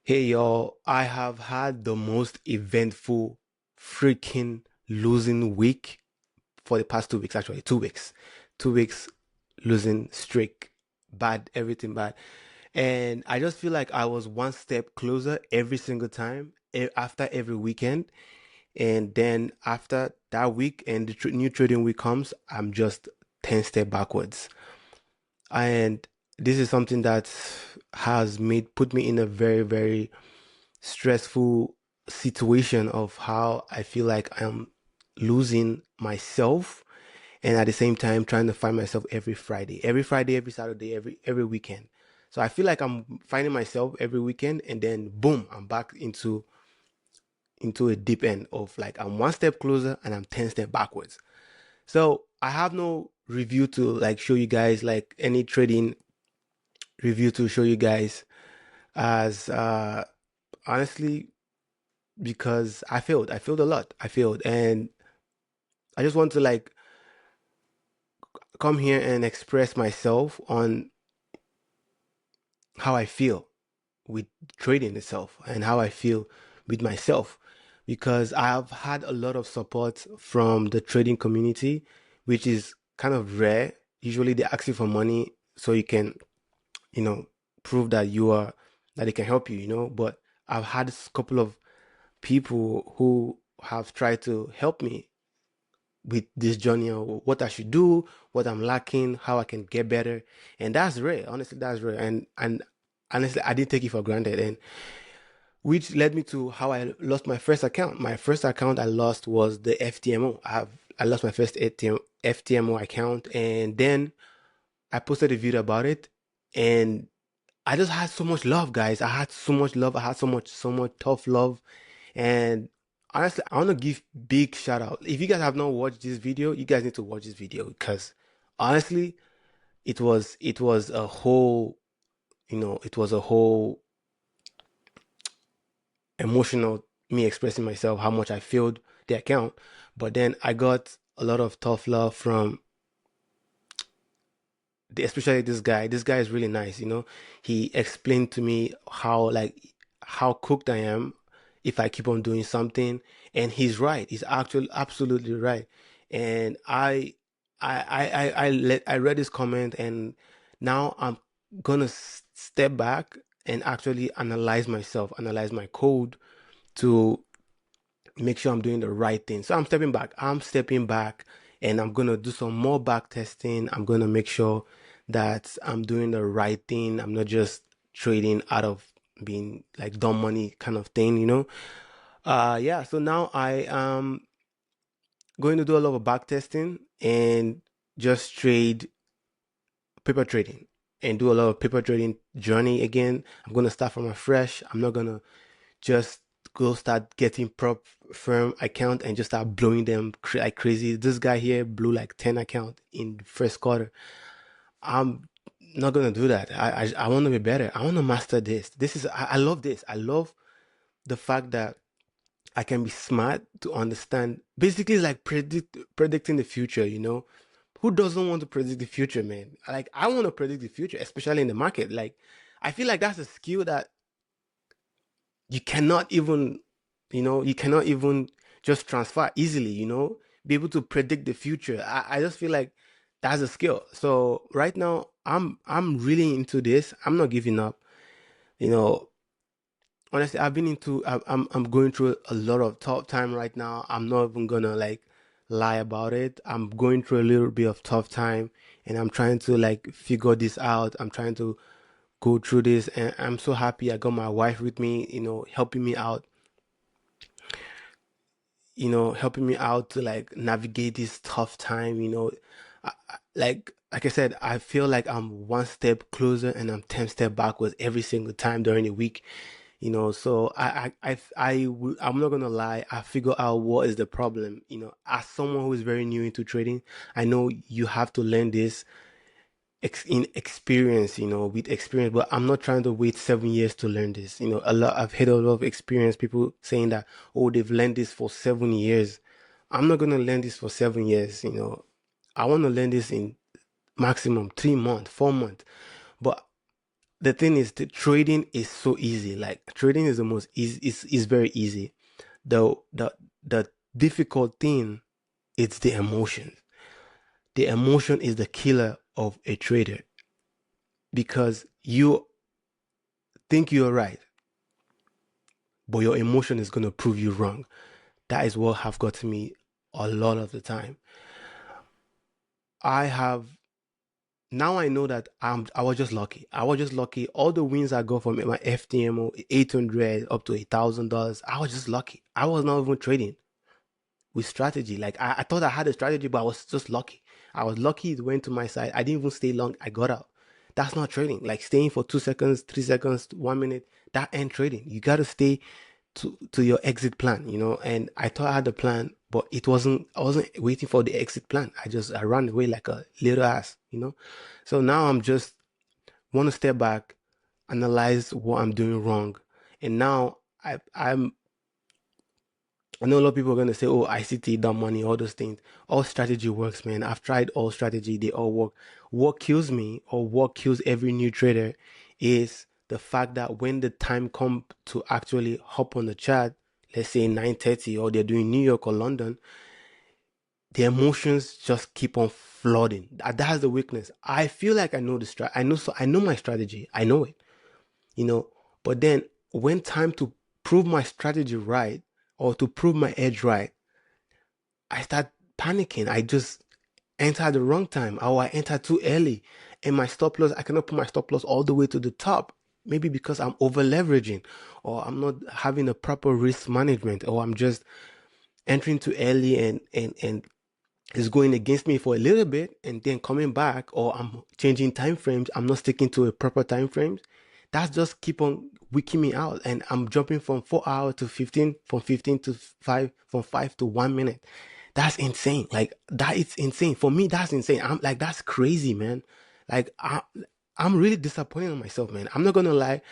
Hey y'all, I have had the most eventful freaking losing week for the past 2 weeks, actually, 2 weeks. 2 weeks losing streak. Bad, everything bad. And I just feel like I was one step closer every single time after every weekend. And then after that week and the new trading week comes, I'm just 10 step backwards. And this is something that has put me in a very, very stressful situation of how I feel like I'm losing myself and at the same time trying to find myself every Friday, every Saturday, every weekend. So I feel like I'm finding myself every weekend and then boom, I'm back into a deep end of like I'm one step closer and I'm 10 steps backwards. So I have no review to like show you guys like any trading review to show you guys as honestly because I failed. I failed a lot. I failed. And I just want to like come here and express myself on how I feel with trading itself and how I feel with myself because I have had a lot of support from the trading community, which is kind of rare. Usually they ask you for money so you can, you know, prove that that they can help you. But I've had a couple of people who have tried to help me with this journey of what I should do, what I'm lacking, how I can get better. And that's rare. Honestly, that's rare. And honestly, I didn't take it for granted. And which led me to how I lost my first account. My first account I lost was the FTMO. I lost my first FTMO account and then I posted a video about it and I just had so much love, guys. I had so much love. I had so much tough love. And honestly, I want to give big shout out. If you guys have not watched this video, you guys need to watch this video because honestly, it was a whole, it was a whole emotional me expressing myself how much I filled the account. But then I got a lot of tough love from especially this guy. This guy is really nice. He explained to me how cooked I am if I keep on doing something, and he's right. He's actually absolutely right. And I read his comment, and now I'm gonna step back and actually analyze myself, analyze my code to make sure I'm doing the right thing. So I'm stepping back. I'm stepping back and I'm going to do some more back testing. I'm going to make sure that I'm doing the right thing. I'm not just trading out of being like dumb money kind of thing. Yeah, so now I am going to do a lot of back testing and just trade paper trading and do a lot of paper trading journey again. I'm going to start from afresh. I'm not going to just go start getting prop firm account and just start blowing them like crazy. This guy here blew like 10 account in the first quarter. I'm not gonna do that. I want to be better. I want to master this. I love this. I love the fact that I can be smart to understand. Basically, it's like predicting the future. Who doesn't want to predict the future, man? Like I want to predict the future, especially in the market. Like I feel like that's a skill that you cannot even just transfer easily. Be able to predict the future. I just feel like that's a skill. So right now I'm really into this. I'm not giving up. You know, honestly, I'm going through a lot of tough time right now. I'm not even gonna like lie about it. I'm going through a little bit of tough time and I'm trying to like figure this out. I'm trying to go through this and I'm so happy I got my wife with me, helping me out helping me out to like navigate this tough time. Like I said, I feel like I'm one step closer and I'm 10 step backwards every single time during the week. So I'm not gonna lie, I figure out what is the problem. As someone who is very new into trading, I know you have to learn this in experience, with experience, but I'm not trying to wait 7 years to learn this. I've heard a lot of experienced people saying that, oh, they've learned this for 7 years. I'm not going to learn this for 7 years. I want to learn this in maximum 3 months, 4 months. But the thing is, the trading is so easy. Like trading is the most easy. Is very easy. The difficult thing is the emotion. The emotion is the killer of a trader because you think you're right, but your emotion is gonna prove you wrong. That is what have got to me a lot of the time. I have now I know that I was just lucky. I was just lucky. All the wins I got from my FTMO, 800 up to $1,000, I was just lucky. I was not even trading with strategy. Like I thought I had a strategy, but I was just lucky. I was lucky it went to my side. I didn't even stay long. I got out. That's not trading. Like staying for 2 seconds, 3 seconds, 1 minute, that ain't trading. You gotta stay to your exit plan, And I thought I had a plan, but it wasn't. I wasn't waiting for the exit plan. I ran away like a little ass. So now I'm just want to step back, analyze what I'm doing wrong, and now I know a lot of people are gonna say, "Oh, ICT, dumb money, all those things." All strategy works, man. I've tried all strategy; they all work. What kills me, or what kills every new trader, is the fact that when the time comes to actually hop on the chart, let's say 9:30, or they're doing New York or London, the emotions just keep on flooding. That's the weakness. I feel like I know the strat. I know my strategy. I know it, you know. But then when time to prove my strategy right or to prove my edge right, I start panicking. I just enter the wrong time or I enter too early. And my stop loss, I cannot put my stop loss all the way to the top. Maybe because I'm over leveraging or I'm not having a proper risk management or I'm just entering too early and it's going against me for a little bit and then coming back or I'm changing time frames. I'm not sticking to a proper time frames. That's just keep on wicking me out and I'm jumping from 4 hours to 15, from 15 to 5, from 5 to 1 minute. That's insane. Like that is insane. For me, that's insane. I'm like, that's crazy, man. Like I'm really disappointed in myself, man. I'm not gonna lie.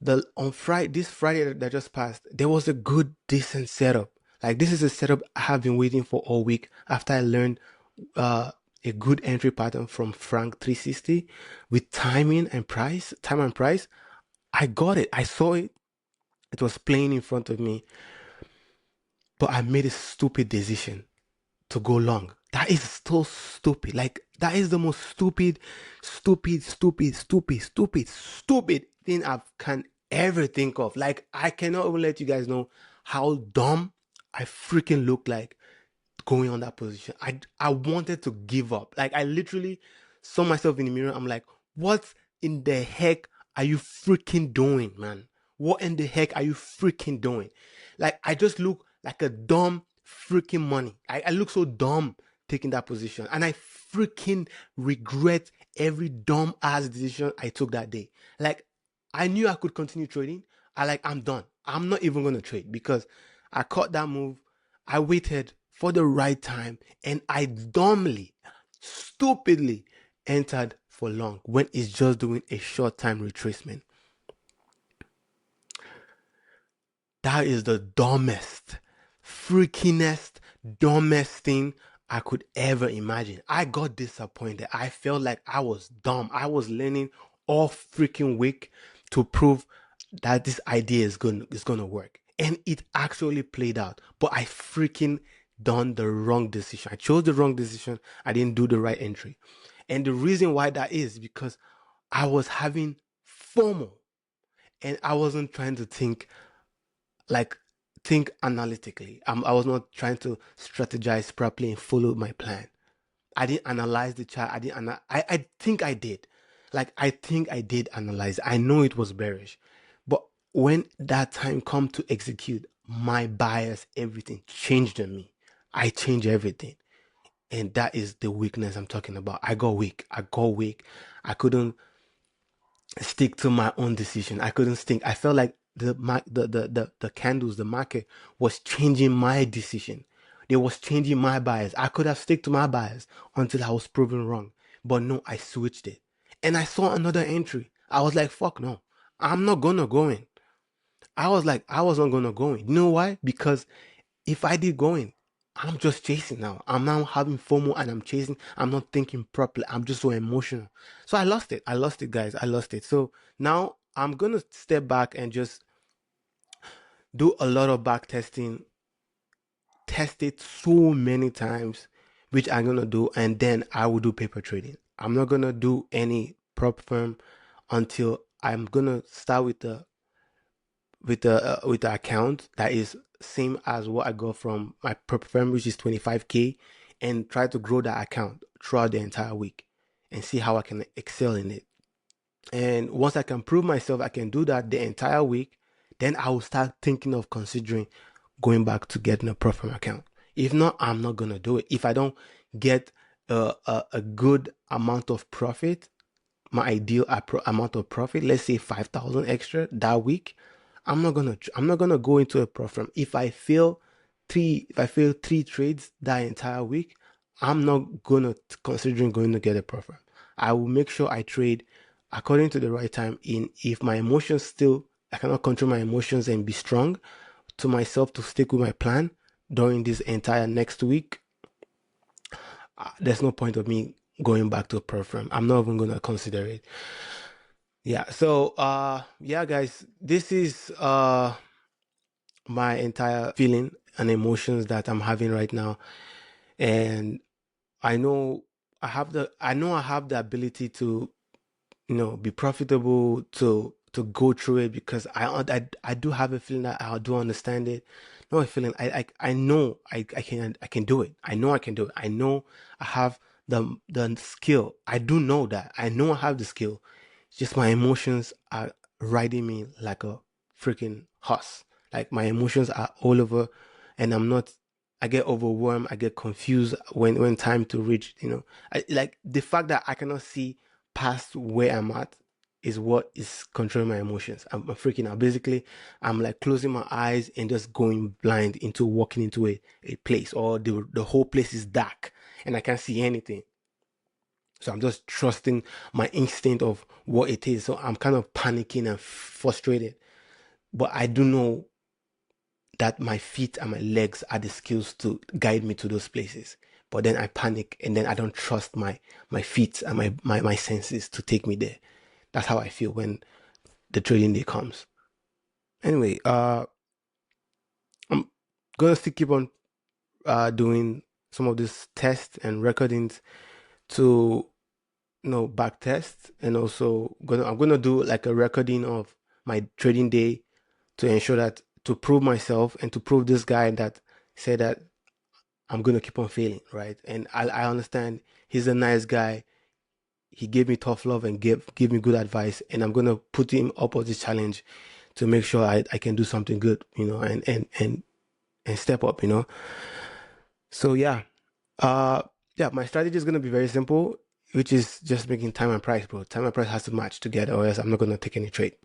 The on Friday, this Friday that just passed, there was a good, decent setup. Like this is a setup I have been waiting for all week after I learned uh a good entry pattern from Frank 360 with time and price. I got it. I saw it. It was playing in front of me, but I made a stupid decision to go long. That is so stupid. Like that is the most stupid thing I can ever think of. Like I cannot even let you guys know how dumb I freaking look like going on that position. I wanted to give up. Like I literally saw myself in the mirror. I'm like, what in the heck are you freaking doing, man? What in the heck are you freaking doing? Like I just look like a dumb freaking money. I look so dumb taking that position. And I freaking regret every dumb ass decision I took that day. Like I knew I could continue trading. I'm done. I'm not even gonna trade because I caught that move. I waited for the right time and I dumbly, stupidly entered for long when it's just doing a short time retracement. That is the dumbest, freakingest, dumbest thing I could ever imagine. I got disappointed. I felt like I was dumb. I was learning all freaking week to prove that this idea is gonna work. And it actually played out. But I freaking done the wrong decision. I chose the wrong decision. I didn't do the right entry. And the reason why that is because I was having FOMO and I wasn't trying to like think analytically. I was not trying to strategize properly and follow my plan. I didn't analyze the chart. I think I did. Like I think I did analyze. I know it was bearish. But when that time come to execute, my bias, everything changed on me. I changed everything. And that is the weakness I'm talking about. I got weak. I got weak. I couldn't stick to my own decision. I couldn't stick. I felt like the candles, the market was changing my decision. They was changing my bias. I could have stick to my bias until I was proven wrong. But no, I switched it. And I saw another entry. I was like, fuck no. I'm not gonna go in. I was like, I wasn't gonna go in. You know why? Because if I did go in, I'm just chasing now. I'm now having FOMO and I'm chasing. I'm not thinking properly. I'm just so emotional. So I lost it. I lost it, guys. I lost it. So now I'm gonna step back and just do a lot of back testing, test it so many times, which I'm gonna do, and then I will do paper trading. I'm not gonna do any prop firm until I'm gonna start with the account that is same as what I got from my prep firm, which is 25K, and try to grow that account throughout the entire week and see how I can excel in it. And once I can prove myself I can do that the entire week, then I will start thinking of considering going back to getting a prop firm account. If not, I'm not gonna do it. If I don't get a good amount of profit, my ideal amount of profit, let's say 5,000 extra that week, I'm not gonna go into a profit. If I fail three trades that entire week, I'm not gonna considering going to get a profit. I will make sure I trade according to the right time. In If my emotions still, I cannot control my emotions and be strong to myself to stick with my plan during this entire next week, there's no point of me going back to a perform. I'm not even gonna consider it. Yeah. So yeah, guys, this is my entire feeling and emotions that I'm having right now. And I know I have the ability to, be profitable, to go through it, because I do have a feeling that I do understand it. Not a feeling. I know I can do it. I know I can do it. I know I have the skill. I do know that. I know I have the skill. It's just my emotions are riding me like a freaking horse. Like my emotions are all over, and I'm not. I get overwhelmed. I get confused when time to reach. Like the fact that I cannot see past where I'm at is what is controlling my emotions. I'm freaking out. Basically, I'm like closing my eyes and just going blind into walking into a place, or the whole place is dark and I can't see anything. So I'm just trusting my instinct of what it is. So I'm kind of panicking and frustrated. But I do know that my feet and my legs are the skills to guide me to those places. But then I panic and then I don't trust my feet and my senses to take me there. That's how I feel when the trading day comes. Anyway, I'm gonna still keep on doing some of this tests and recordings to back test, and also I'm gonna do like a recording of my trading day to ensure that, to prove myself and to prove this guy that said that I'm gonna keep on failing, right? And I understand he's a nice guy. He gave me tough love and give me good advice, and I'm gonna put him up on this challenge to make sure I can do something good, and step up, So uh, yeah, my strategy is gonna be very simple, which is just making time and price, bro. Time and price has to match together, or else I'm not gonna take any trade.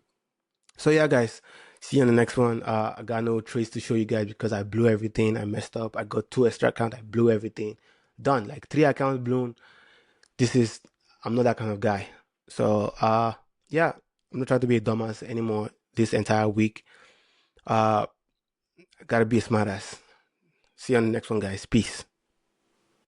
So yeah, guys, see you on the next one. I got no trades to show you guys because I blew everything. I messed up. I got 2 extra accounts. I blew everything. Done. Like 3 accounts blown. This is I'm not that kind of guy. So yeah, I'm not trying to be a dumbass anymore this entire week. I gotta be a smartass. See you on the next one, guys. Peace.